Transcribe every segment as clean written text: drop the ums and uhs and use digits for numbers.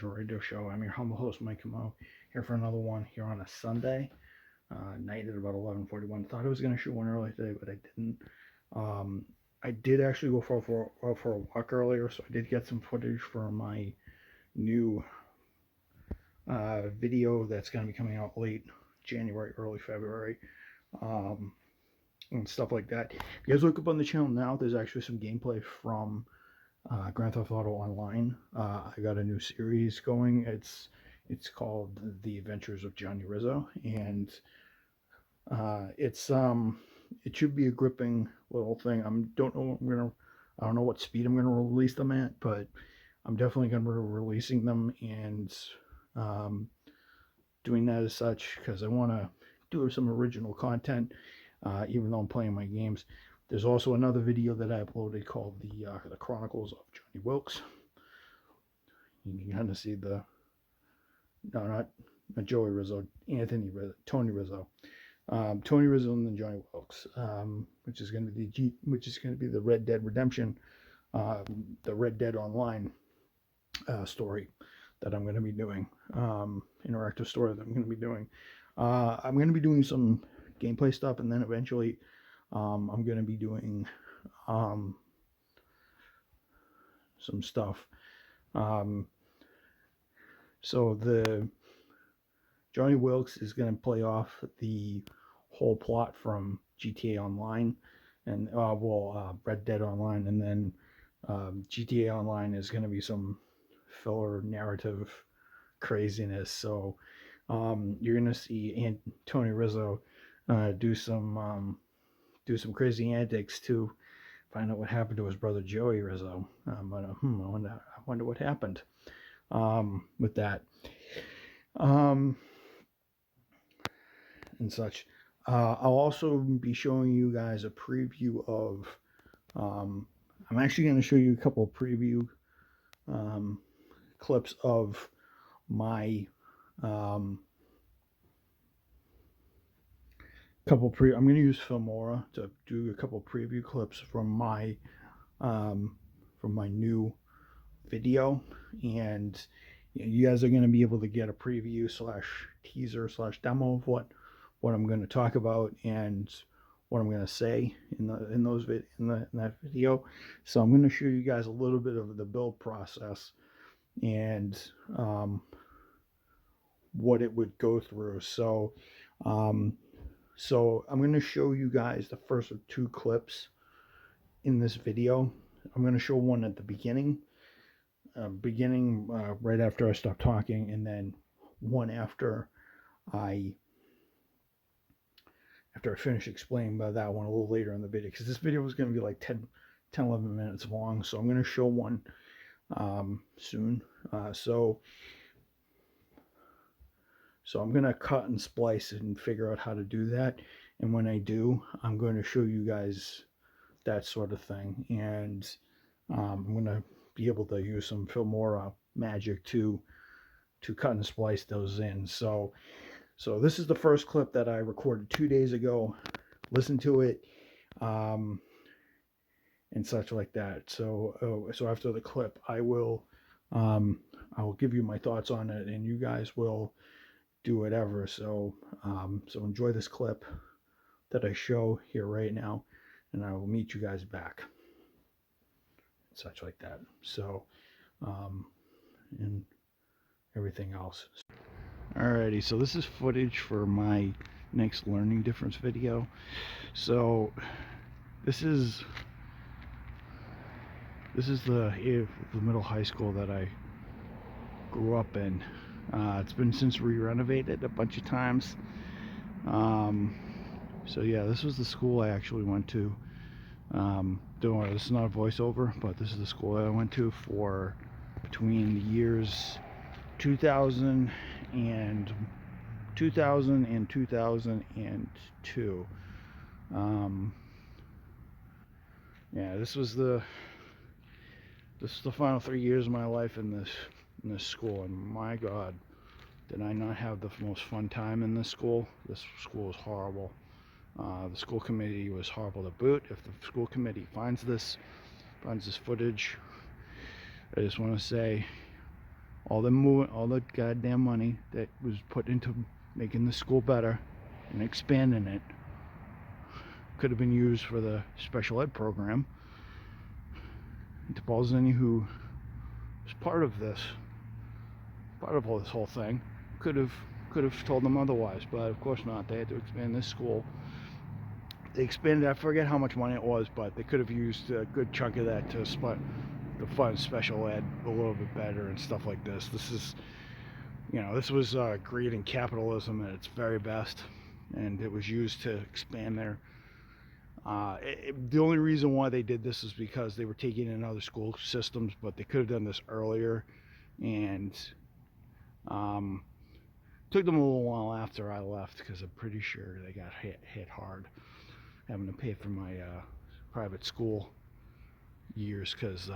Adventure Radio Show. I'm your humble host, Mike Camo, here for another one here on a Sunday night at about 11:41. Thought I was going to shoot one early today, but I didn't. Um, I did actually go for a walk earlier, so I did get some footage for my new video that's going to be coming out late January, early February. Um, and stuff like that. If you guys look up on the channel now, there's actually some gameplay from Grand Theft Auto Online. I got a new series going. It's called The Adventures of Johnny Rizzo, and it should be a gripping little thing. I don't know what speed I'm gonna release them at, but I'm definitely gonna be releasing them and um, doing that as such because I want to do some original content, even though I'm playing my games. There's also another video that I uploaded called the Chronicles of Johnny Wilkes. You can kind of see not Joey Rizzo, Anthony Rizzo, Tony Rizzo, Tony Rizzo, and then Johnny Wilkes, which is going to be the Red Dead Redemption, the Red Dead Online story that I'm going to be doing, interactive story that I'm going to be doing. I'm going to be doing some gameplay stuff, and then eventually I'm going to be doing some stuff. So the Johnny Wilkes is going to play off the whole plot from GTA Online and Red Dead Online, and then GTA Online is going to be some filler narrative craziness. So you're going to see Tony Rizzo do some crazy antics to find out what happened to his brother Joey Rizzo. I wonder what happened with that. And such. I'll also be showing you guys a preview of. I'm actually going to show you a couple of preview clips of my I'm going to use Filmora to do a couple preview clips from my new video, and you guys are going to be able to get a preview / teaser / demo of what I'm going to talk about and what I'm going to say in that video. So I'm going to show you guys a little bit of the build process and what it would go through. So I'm going to show you guys the first of two clips in this video. I'm going to show one at the beginning, right after I stop talking, and then one after I finish explaining about that one a little later in the video, because this video is going to be like 11 minutes long. So I'm going to show one soon. So I'm going to cut and splice and figure out how to do that. And when I do, I'm going to show you guys that sort of thing. And I'm going to be able to use some Filmora magic to cut and splice those in. So this is the first clip that I recorded 2 days ago. Listen to it, and such like that. So after the clip, I will give you my thoughts on it, and you guys will do whatever. So enjoy this clip that I show here right now, and I will meet you guys back. Such like that. So and everything else. Alrighty, so this is footage for my next learning difference video. So this is the middle high school that I grew up in. It's been since re-renovated a bunch of times. So yeah, this was the school I actually went to. Don't worry, this is not a voiceover, but this is the school that I went to for between the years 2000 and 2002. Yeah, this was the final 3 years of my life in this school, and my God, did I not have the most fun time in this school. This school was horrible. The school committee was horrible to boot. If the school committee finds this footage, I just want to say all the goddamn money that was put into making the school better and expanding it could have been used for the special ed program. And Paulzini, who was part of this whole thing, could have told them otherwise, but of course not. They had to expand this school. They expanded, I forget how much money it was, but they could have used a good chunk of that to fund special ed a little bit better and stuff like this. This was greed and capitalism at its very best, and it was used to expand their. The only reason why they did this is because they were taking in other school systems, but they could have done this earlier, and took them a little while after I left, because I'm pretty sure they got hit hard having to pay for my private school years, because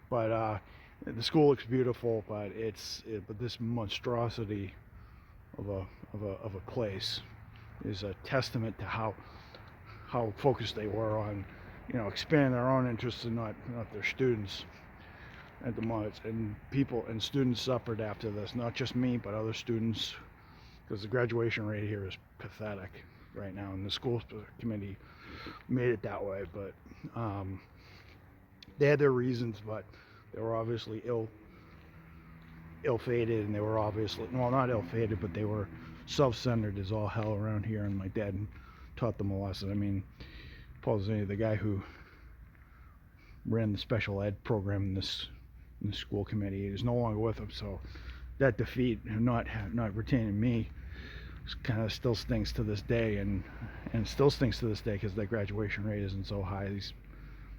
but the school looks beautiful, but but this monstrosity of a place is a testament to how focused they were on expanding their own interests and not their students at the moment. And students suffered after this, not just me but other students, because the graduation rate here is pathetic right now, and the school committee made it that way. But they had their reasons, but they were obviously ill-fated, and they were obviously, well, not ill-fated, but they were self-centered as all hell around here, and my dad taught them a lesson. I mean, Paul Zini, the guy who ran the special ed program in the school committee, is no longer with them, so that defeat, not retaining me, kind of still stings to this day, and still stings to this day, because that graduation rate isn't so high.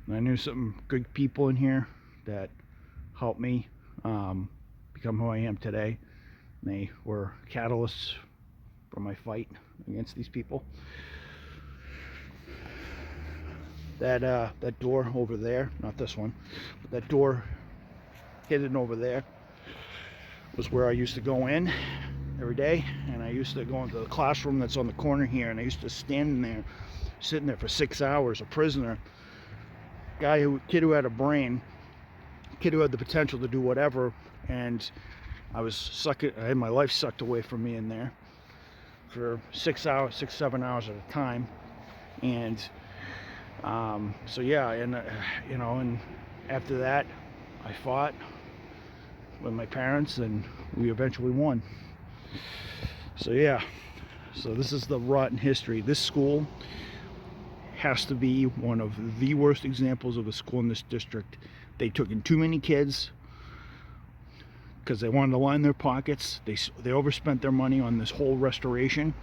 I knew some good people in here that helped me become who I am today. They were catalysts for my fight against these people. That door over there, not this one, but that door hidden over there, was where I used to go in every day, and I used to go into the classroom that's on the corner here, and I used to stand in there, sitting there for 6 hours, a prisoner, kid who had a brain, kid who had the potential to do whatever, and I had my life sucked away from me in there for 7 hours at a time. And so yeah, and and after that I fought with my parents, and we eventually won. So yeah, so this is the rotten history. This school has to be one of the worst examples of a school in this district. They took in too many kids because they wanted to line their pockets. They overspent their money on this whole restoration,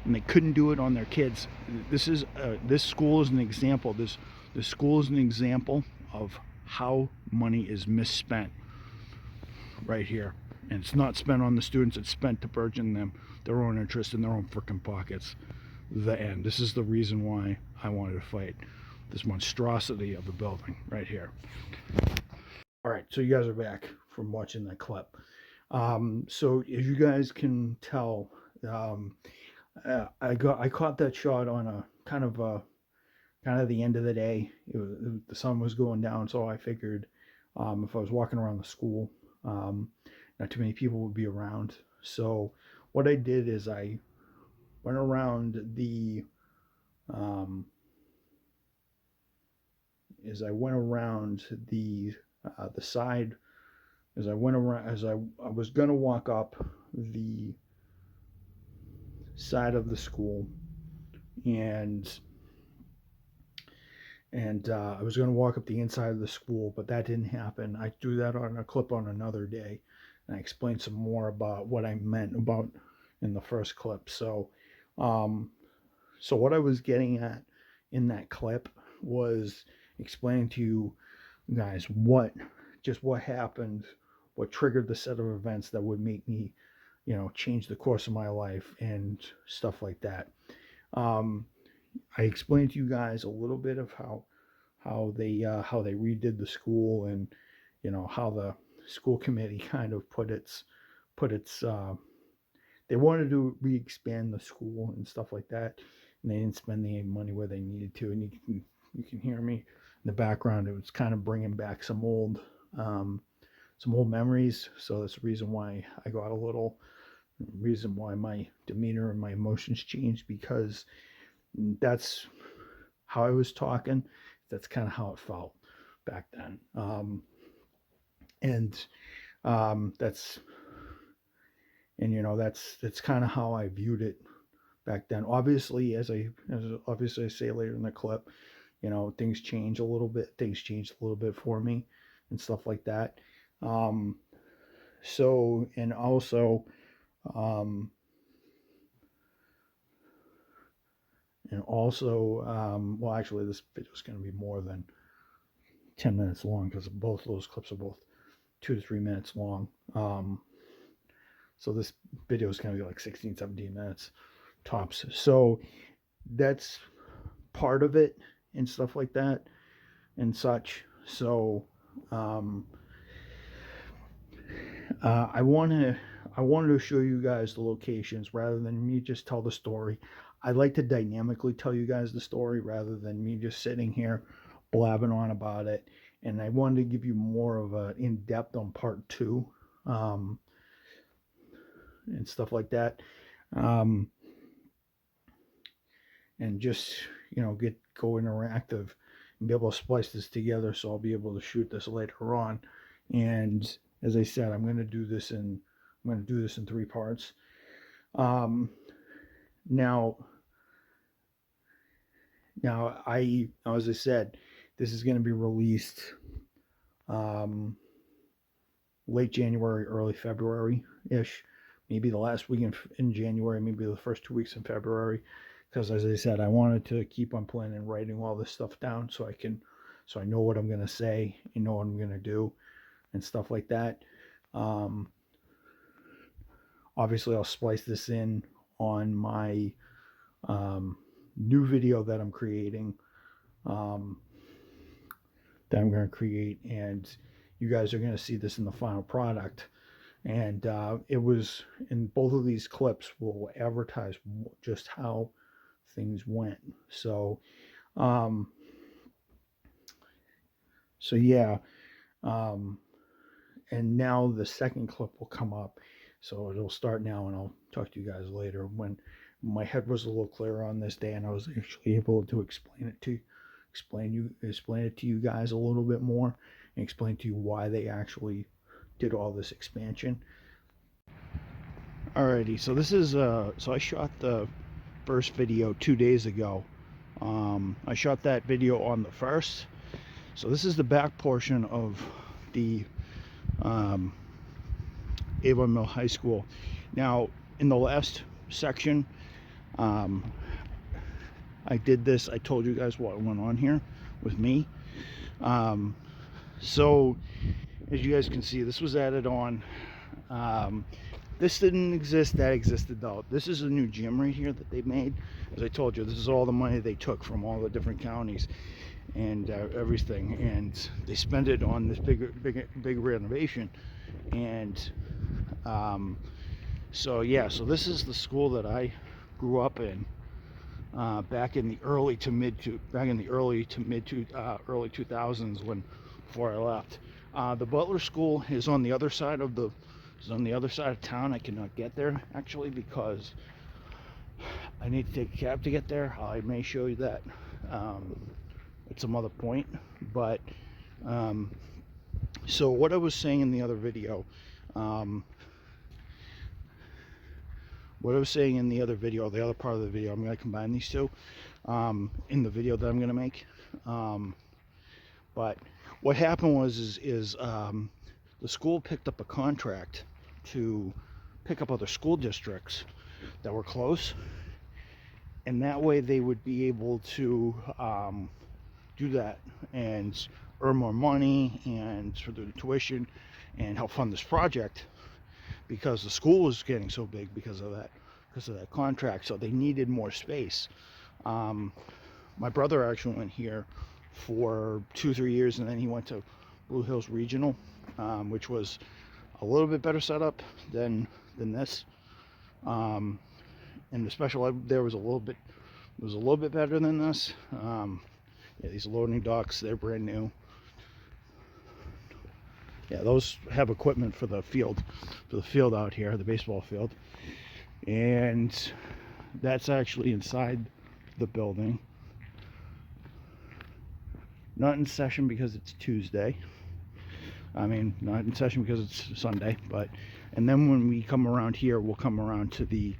and they couldn't do it on their kids. This school is an example. This school is an example of how money is misspent right here, and it's not spent on the students. It's spent to burgeon them, their own interest in their own freaking pockets. The end. This is the reason why I wanted to fight this monstrosity of a building right here. All right, so you guys are back from watching that clip. So as you guys can tell, I caught that shot on a kind of the end of the day. The sun was going down, so I figured if I was walking around the school, not too many people would be around. So what I did is I went around the side, as I was gonna walk up the side of the school, and I was going to walk up the inside of the school, but that didn't happen. I do that on a clip on another day, and I explained some more about what I meant about in the first clip. So what I was getting at in that clip was explaining to you guys what happened, what triggered the set of events that would make me, change the course of my life and stuff like that. I explained to you guys a little bit of how they redid the school, and how the school committee kind of put its they wanted to re-expand the school and stuff like that, and they didn't spend the money where they needed to. And you can hear me in the background. It was kind of bringing back some old some old memories. So that's the reason why I got a little, reason why my demeanor and my emotions changed, because that's how I was talking. That's kind of how it felt back then. And that's, and you know, that's kind of how I viewed it back then. Obviously, as obviously I say later in the clip, you know, things change a little bit. Things changed a little bit for me and stuff like that. Um, so, and also, um, well, actually, this video is going to be more than 10 minutes long, because both of those clips are both 2 to 3 minutes long. So this video is going to be like 16, 17 minutes tops. So that's part of it and stuff like that and such. So I wanted to show you guys the locations rather than me just tell the story. I like to dynamically tell you guys the story rather than me just sitting here blabbing on about it. And I wanted to give you more of a in depth on part two, and stuff like that. Um, and just, you know, go interactive and be able to splice this together, so I'll be able to shoot this later on. And as I said, I'm going to do this in 3 parts. Um, now, as I said, this is going to be released late January, early February ish, maybe the last week in January, maybe the first 2 weeks in February, because as I said, I wanted to keep on planning and writing all this stuff down so I know what I'm going to say and know what I'm going to do and stuff like that. Obviously, I'll splice this in on my new video that I'm creating, and you guys are going to see this in the final product. And it was in both of these clips will advertise just how things went. So, yeah. And now the second clip will come up. So it'll start now, and I'll talk to you guys later when my head was a little clearer on this day, and I was actually able to explain it to you guys a little bit more, and explain to you why they actually did all this expansion. Alrighty, so this is so I shot the first video 2 days ago. I shot that video on the 1st. So this is the back portion of the Avon Mill High School. Now, in the last section, I did this. I told you guys what went on here with me. So, as you guys can see, this was added on. This didn't exist. That existed though. This is a new gym right here that they made. As I told you, this is all the money they took from all the different counties and everything, and they spent it on this big renovation. And so yeah, so this is the school that I grew up in back in the early to mid 2000s before I left. The Butler School is on the other side of town. I cannot get there actually because I need to take a cab to get there. I may show you that at some other point. But so what I was saying in the other video, the other part of the video, I'm going to combine these two in the video that I'm going to make. But what happened was the school picked up a contract to pick up other school districts that were close, and that way they would be able to do that and earn more money and for the tuition and help fund this project, because the school was getting so big because of that contract. So they needed more space. My brother actually went here for 2-3 years, and then he went to Blue Hills Regional, which was a little bit better setup than this. And the special ed there was a little bit better than this. Yeah, these loading docks, they're brand new. Yeah, those have equipment for the field out here, the baseball field. And that's actually inside the building. Not in session because it's Tuesday. I mean, not in session because it's Sunday, but, and then when we come around here, we'll come around to the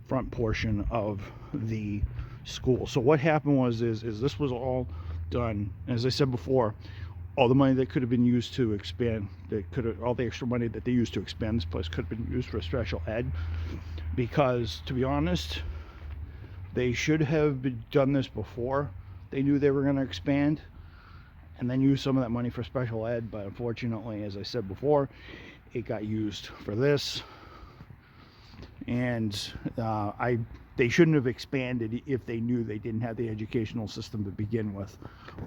front portion of the school. So what happened was, is this was all done, as I said before, all the money that could have been used to expand, all the extra money that they used to expand this place could have been used for special ed, because to be honest, they should have done this before they knew they were going to expand, and then use some of that money for special ed. But unfortunately, as I said before, it got used for this, and they shouldn't have expanded if they knew they didn't have the educational system to begin with.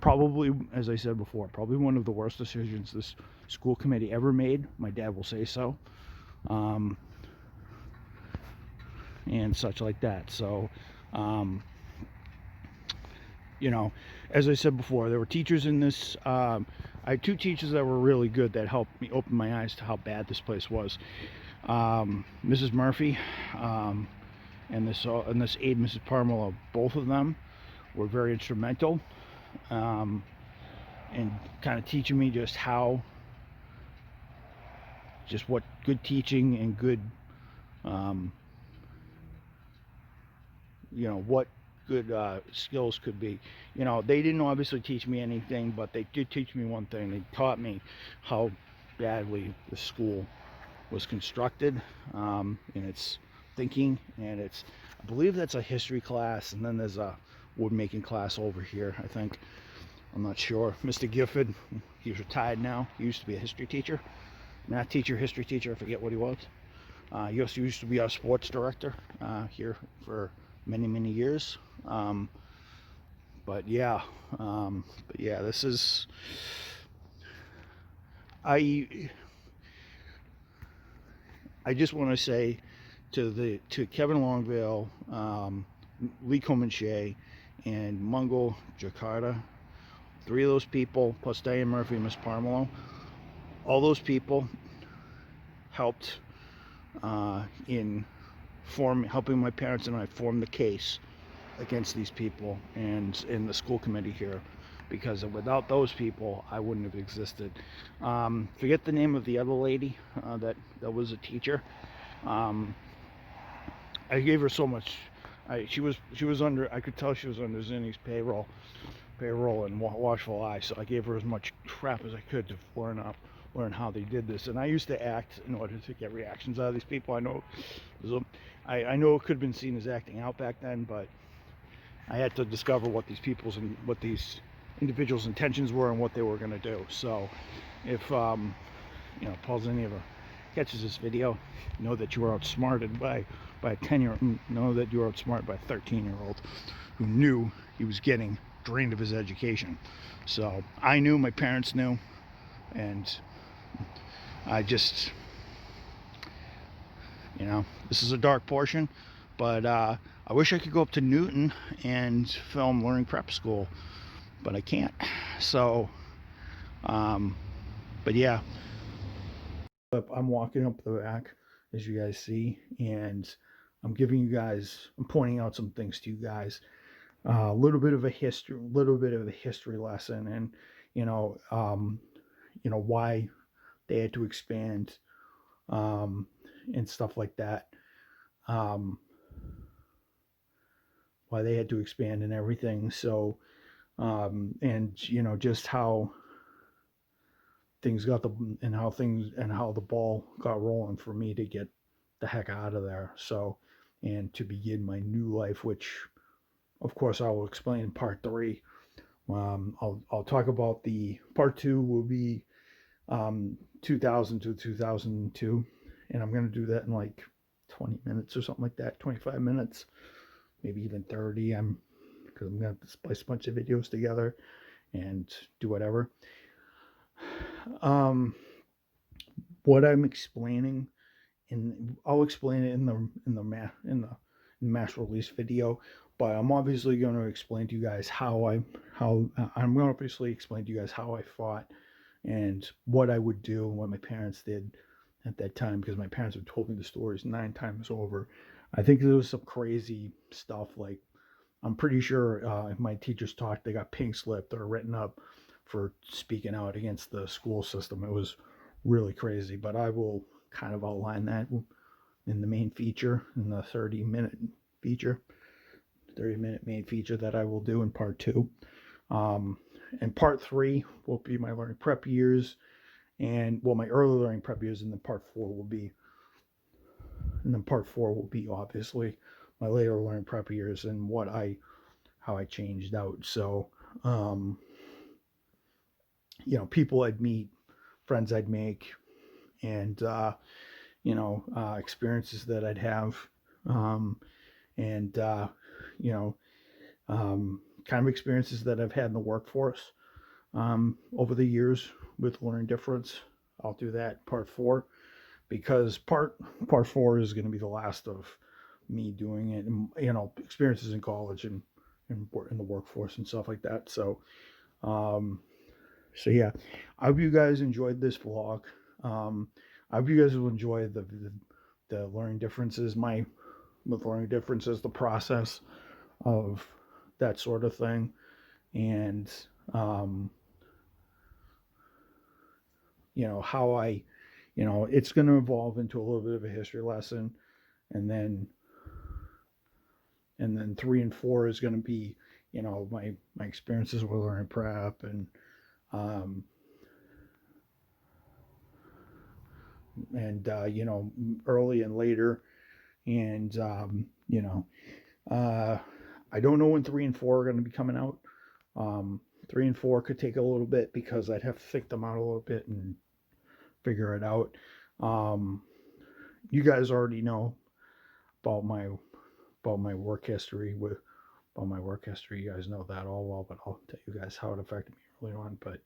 Probably, as I said before, probably one of the worst decisions this school committee ever made. My dad will say so, and such like that. So you know, as I said before, there were teachers in this. I had two teachers that were really good that helped me open my eyes to how bad this place was. Mrs. Murphy and this aide, Mrs. Parmelo, both of them were very instrumental in kind of teaching me just what good teaching and good, what good skills could be. They didn't obviously teach me anything, but they did teach me one thing. They taught me how badly the school was constructed in its thinking, and I believe that's a history class, and then there's a wood making class over here, I think. I'm not sure. Mr. Gifford, he's retired now. He used to be a history teacher, math teacher, history teacher, I forget what he was. He also used to be our sports director here for many years. But yeah, this is, I just want to say to Kevin Longvale, Lee Comanche, and Mungo Jakarta, three of those people, plus Diane Murphy and Miss Parmelo, all those people helped in helping my parents and I form the case against these people and in the school committee here, because without those people I wouldn't have existed. Forget the name of the other lady that was a teacher. I gave her so much. She was under, I could tell she was under Zinni's payroll and watchful eye, so I gave her as much crap as I could to learn how they did this. And I used to act in order to get reactions out of these people. I know I know it could have been seen as acting out back then, but I had to discover what these individuals' intentions were and what they were going to do. So if Paul Zinni ever catches this video, know that you were outsmarted by a 10-year-old, know that you were outsmarted by a 13-year-old who knew he was getting drained of his education. So I knew, my parents knew, and I just, this is a dark portion, but I wish I could go up to Newton and film Learning Prep School, but I can't. So, but yeah. I'm walking up the back, as you guys see, and I'm pointing out some things to you guys. A little bit of a history lesson, and why they had to expand, and stuff like that. Why they had to expand and everything. So, and just how things got how the ball got rolling for me to get the heck out of there. So, and to begin my new life, which of course I will explain in part 3. I'll talk about the part 2 will be 2000 to 2002, and I'm going to do that in like 20 minutes or something like that, 25 minutes, maybe even 30. Because I'm going to splice a bunch of videos together and do whatever. What I'm explaining, and I'll explain it in the mass release video, but I'm obviously going to explain to you guys how I fought and what I would do and what my parents did at that time, because my parents have told me the stories 9 times over. I think there was some crazy stuff. Like, I'm pretty sure if my teachers talked, they got pink slipped or written up for speaking out against the school system. It was really crazy, but I will kind of outline that in the main feature, in the 30-minute feature, 30-minute main feature that I will do in part two. And part three will be my learning prep years, and well, my early learning prep years, and then part four will be obviously my later learning prep years and how I changed out. So, um, people I'd meet, friends I'd make, and experiences that I'd have, um, and you know, kind of experiences that I've had in the workforce over the years with learning difference. I'll do that part four, because part four is going to be the last of me doing it, and experiences in college and in the workforce and stuff like that. Um, so yeah, I hope you guys enjoyed this vlog. I hope you guys will enjoy the learning differences, my with learning differences, the process of that sort of thing, and um, how it's going to evolve into a little bit of a history lesson, and then 3 and 4 is going to be my experiences with learning prep, um, and early and later, and uh, I don't know when 3 and 4 are going to be coming out. 3 and 4 could take a little bit because I'd have to think them out a little bit and figure it out. Um, you guys already know about my work history You guys know that all well, but I'll tell you guys how it affected me early on. But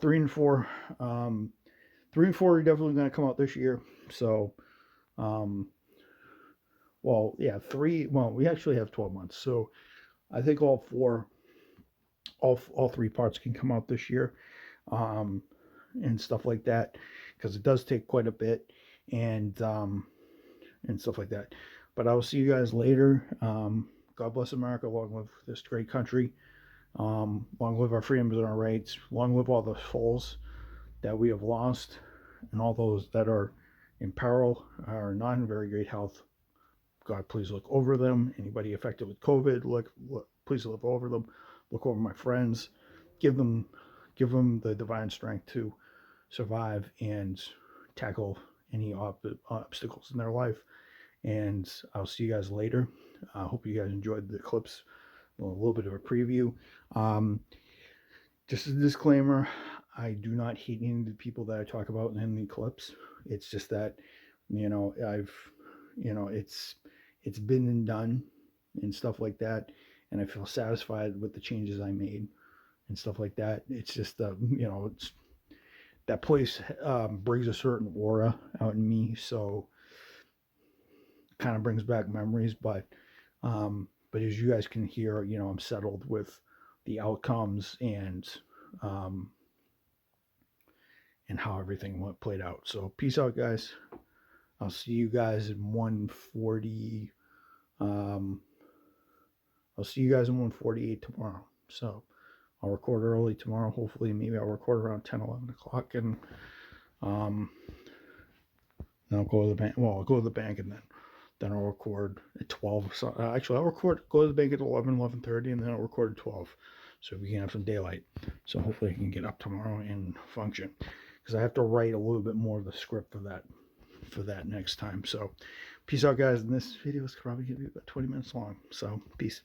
3 and 4, 3 and 4 are definitely going to come out this year. So, um, well, yeah, three. Well, we actually have 12 months, so I think all 3 parts can come out this year, um, and stuff like that, because it does take quite a bit, and stuff like that. But I will see you guys later. God bless America. Long live this great country. Long live our freedoms and our rights. Long live all the souls that we have lost, and all those that are in peril are not in very great health. God, please look over them. Anybody affected with COVID, please look over them. Look over my friends. Give them the divine strength to survive and tackle any obstacles in their life. And I'll see you guys later. I hope you guys enjoyed the clips, a little bit of a preview. Just a disclaimer, I do not hate any of the people that I talk about in the clips. It's just that, it's been and done and stuff like that. And I feel satisfied with the changes I made and stuff like that. It's just, it's that place brings a certain aura out in me. So kind of brings back memories, but as you guys can hear, I'm settled with the outcomes um, and how everything played out. So peace out, guys. I'll see you guys in 140. I'll see you guys in 148 tomorrow. So I'll record early tomorrow. Hopefully, maybe I'll record around 10, 11 o'clock, and then I'll go to the bank. Well, I'll go to the bank, and then I'll record at 12. So, actually, I'll go to the bank at 11, 11:30, and then I'll record at 12, so we can have some daylight. So hopefully I can get up tomorrow and function, because I have to write a little bit more of the script for that next time. So peace out, guys. And this video is probably going to be about 20 minutes long. So peace.